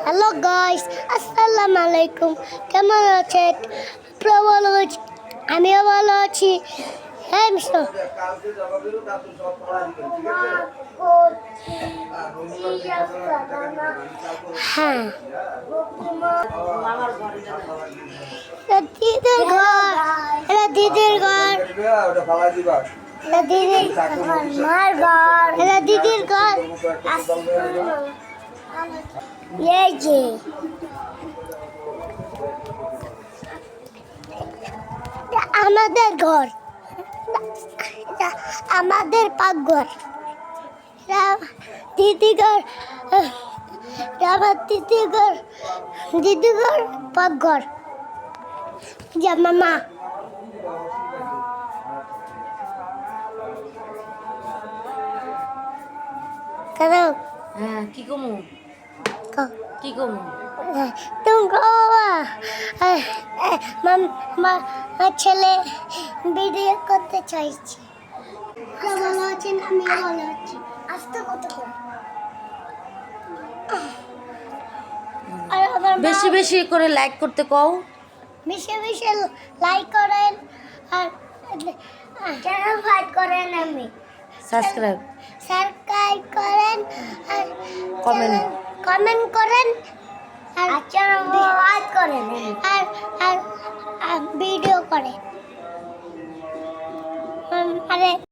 Hello guys, আসসালামু আলাইকুম। কেমন আছেন? আমিও ভালো আছি। হ্যাঁ মিস্টার, হ্যাঁ দিদির ঘর, এটা দিদির ঘর, এটা দিদির মার ঘর, এটা দিদির ঘর। এই যে আমাদের ঘর, আমাদের পাকঘর, দিদি ঘর, আমার দিদি ঘর, দিদি ঘর, পাকঘর। যা মামা কারো হ্যাঁ কি কমু কি কমু তুমি ছেলে ভিডিও করতে চাইছি। ভালো আছেন? আমিও ভালো আছি। আসতে কত করে আর আমার বেশি বেশি করে লাইক করতে কও। বেশি বেশি লাইক করেন আর চ্যানেল ফাইট করেন, আমি সাবস্ক্রাইব করেন আর কমেন্ট করেন আর চ্যানেল ফাইট করেন আর ভিডিও করেন। আরে